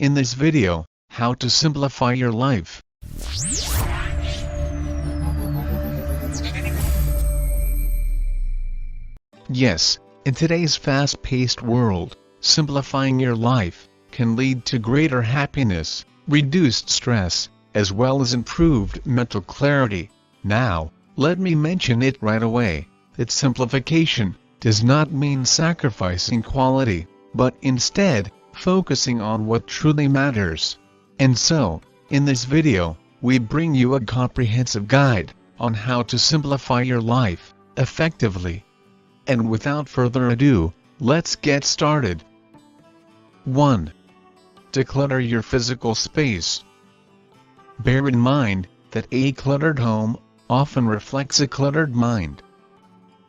in this video, how to simplify your life. Yes, in today's fast-paced world, simplifying your life can lead to greater happiness, reduced stress, as well as improved mental clarity. Now, let me mention it right away, that simplification does not mean sacrificing quality, but instead, focusing on what truly matters. And so, in this video, we bring you a comprehensive guide on how to simplify your life effectively. And without further ado, let's get started. 1. Declutter your physical space. Bear in mind that a cluttered home often reflects a cluttered mind.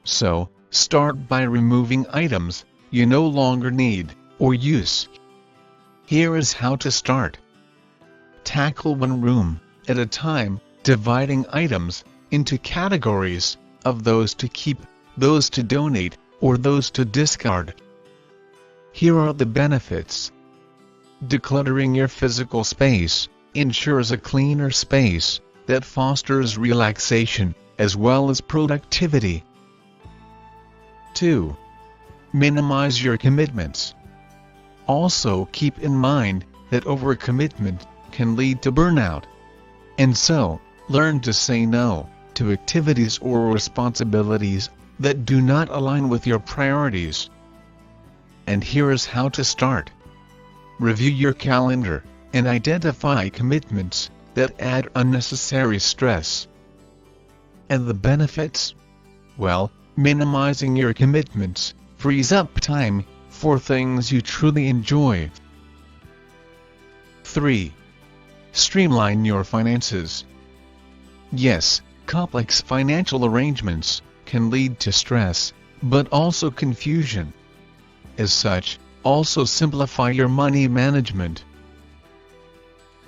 So, start by removing items you no longer need or use. Here is how to start. Tackle one room at a time, dividing items into categories of those to keep, those to donate, or those to discard. Here are the benefits. Decluttering your physical space ensures a cleaner space that fosters relaxation as well as productivity. 2. Minimize your commitments. Also keep in mind that overcommitment can lead to burnout. And so, learn to say no to activities or responsibilities that do not align with your priorities. And here is how to start. Review your calendar and identify commitments that add unnecessary stress. And the benefits? Well, minimizing your commitments frees up time for things you truly enjoy. 3. Streamline your finances. Yes, complex financial arrangements can lead to stress, but also confusion. As such, also simplify your money management.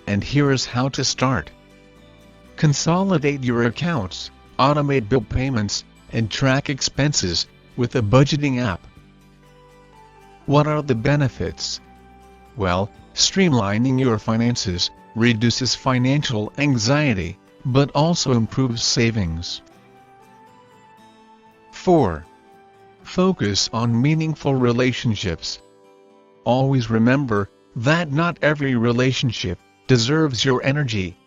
And here is how to start. Consolidate your accounts, automate bill payments, and track expenses with a budgeting app. What are the benefits? Well, streamlining your finances reduces financial anxiety, but also improves savings. 4. Focus on meaningful relationships. Always remember that not every relationship deserves your energy.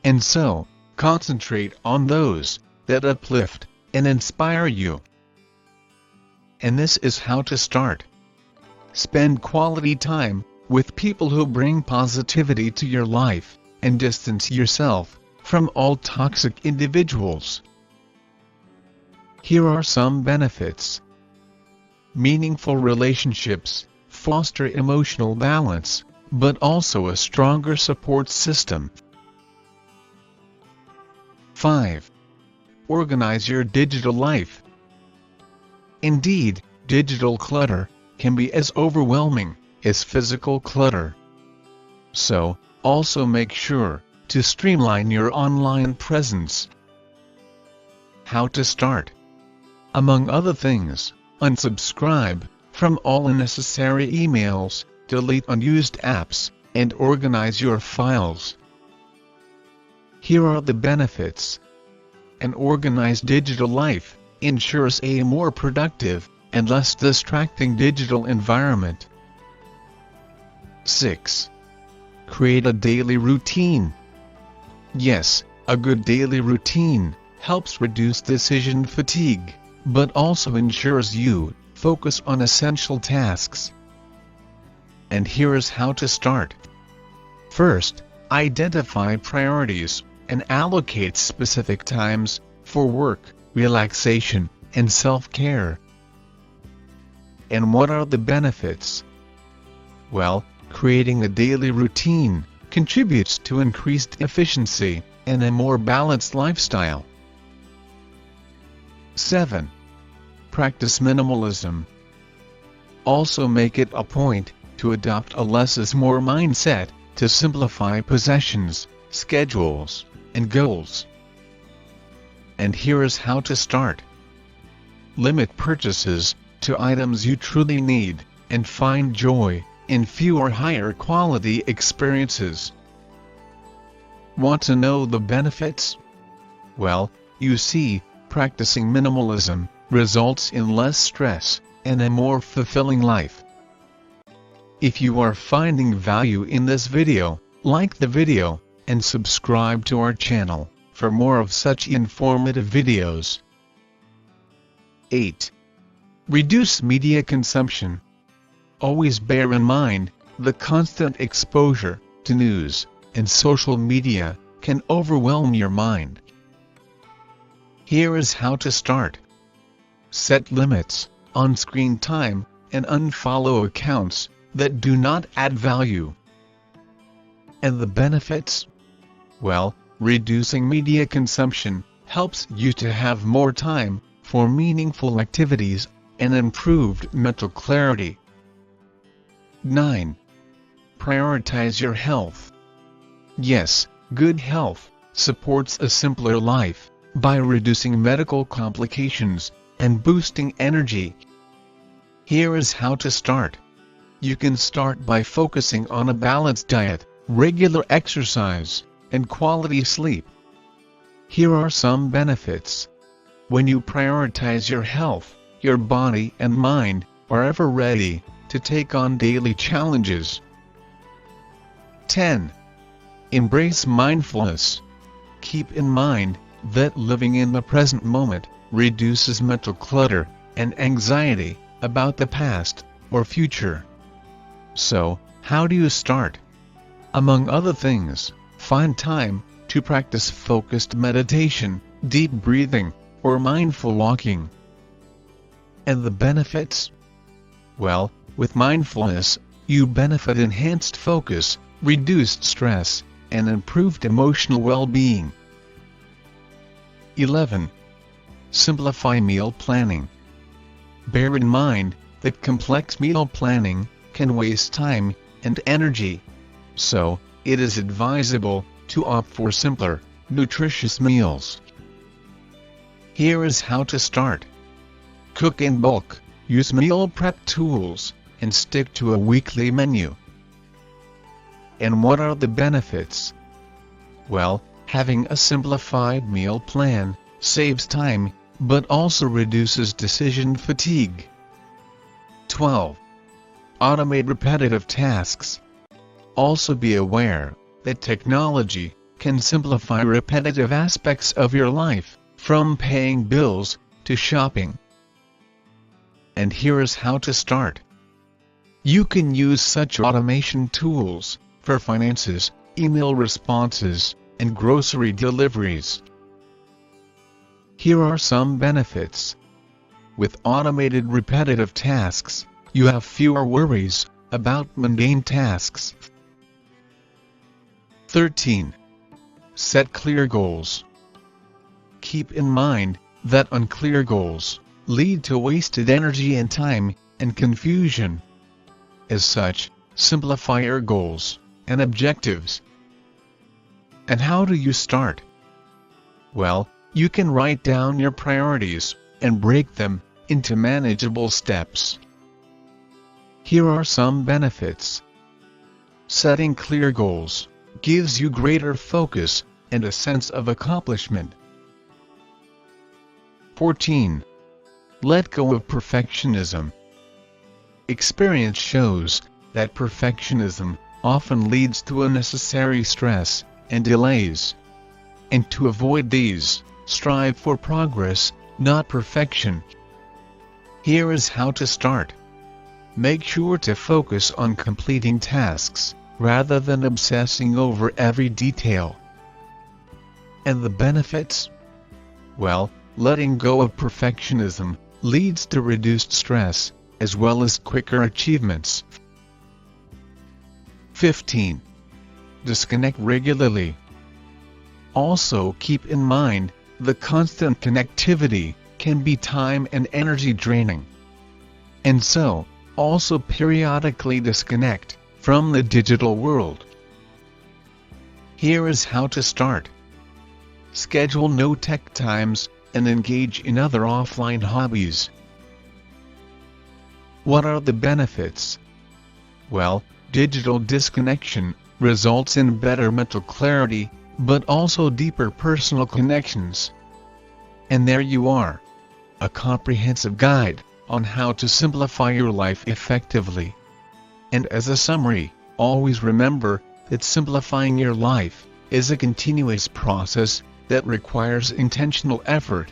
And so, concentrate on those that uplift and inspire you. And this is how to start. Spend quality time with people who bring positivity to your life, and distance yourself from all toxic individuals. Here are some benefits. Meaningful relationships foster emotional balance, but also a stronger support system. 5. Organize your digital life. Indeed, digital clutter can be as overwhelming as physical clutter. So, also make sure to streamline your online presence. How to start? Among other things, unsubscribe from all unnecessary emails, delete unused apps, and organize your files. Here are the benefits. An organized digital life ensures a more productive and less distracting digital environment. 6. Create a daily routine. Yes, a good daily routine helps reduce decision fatigue, but also ensures you focus on essential tasks. And here is how to start. First, identify priorities and allocate specific times for work, relaxation, and self-care. And what are the benefits? Well, creating a daily routine contributes to increased efficiency and a more balanced lifestyle. 7. Practice minimalism. Also make it a point to adopt a less is more mindset to simplify possessions, schedules, and goals. And here is how to start. Limit purchases to items you truly need, and find joy in fewer higher quality experiences. Want to know the benefits? Well, you see, practicing minimalism results in less stress and a more fulfilling life. If you are finding value in this video, like the video, and subscribe to our channel for more of such informative videos. 8. Reduce media consumption. Always bear in mind, the constant exposure to news and social media can overwhelm your mind. Here is how to start. Set limits on screen time and unfollow accounts that do not add value. And the benefits? Well, reducing media consumption helps you to have more time for meaningful activities and improved mental clarity. 9. Prioritize your health. Yes, good health supports a simpler life by reducing medical complications and boosting energy. Here is how to start. You can start by focusing on a balanced diet, regular exercise, and quality sleep. Here are some benefits. When you prioritize your health, your body and mind are ever ready to take on daily challenges. 10. Embrace mindfulness. Keep in mind that living in the present moment reduces mental clutter and anxiety about the past or future. So, how do you start? Among other things, find time to practice focused meditation, deep breathing, or mindful walking. And the benefits? Well, with mindfulness, you benefit enhanced focus, reduced stress, and improved emotional well-being. 11. Simplify meal planning. Bear in mind that complex meal planning can waste time and energy. So, it is advisable to opt for simpler, nutritious meals. Here is how to start. Cook in bulk, use meal prep tools, and stick to a weekly menu. And what are the benefits? Well, having a simplified meal plan saves time, but also reduces decision fatigue. 12. Automate repetitive tasks. Also be aware that technology can simplify repetitive aspects of your life, from paying bills to shopping. And here is how to start. You can use such automation tools for finances, email responses, and grocery deliveries. Here are some benefits. With automated repetitive tasks, you have fewer worries about mundane tasks. 13. Set clear goals. Keep in mind that unclear goals lead to wasted energy and time and confusion. As such, simplify your goals and objectives. And how do you start? Well, you can write down your priorities and break them into manageable steps. Here are some benefits. Setting clear goals gives you greater focus and a sense of accomplishment. 14. Let go of perfectionism. Experience shows that perfectionism often leads to unnecessary stress and delays. And to avoid these, strive for progress, not perfection. Here is how to start. Make sure to focus on completing tasks, rather than obsessing over every detail. And the benefits? Well, letting go of perfectionism leads to reduced stress, as well as quicker achievements. 15. Disconnect regularly. Also keep in mind, the constant connectivity can be time and energy draining. And so, also periodically disconnect from the digital world. Here is how to start. Schedule no tech times and engage in other offline hobbies. What are the benefits? Well, digital disconnection results in better mental clarity, but also deeper personal connections. And there you are. A comprehensive guide on how to simplify your life effectively. And as a summary, always remember that simplifying your life is a continuous process that requires intentional effort.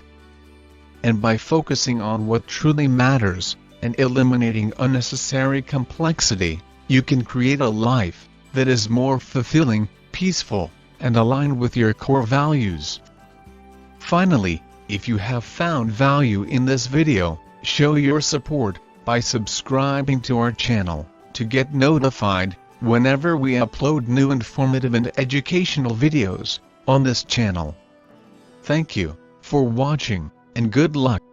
And by focusing on what truly matters and eliminating unnecessary complexity, you can create a life that is more fulfilling, peaceful, and aligned with your core values. Finally, if you have found value in this video, show your support by subscribing to our channel to get notified whenever we upload new informative and educational videos on this channel. Thank you for watching, and good luck.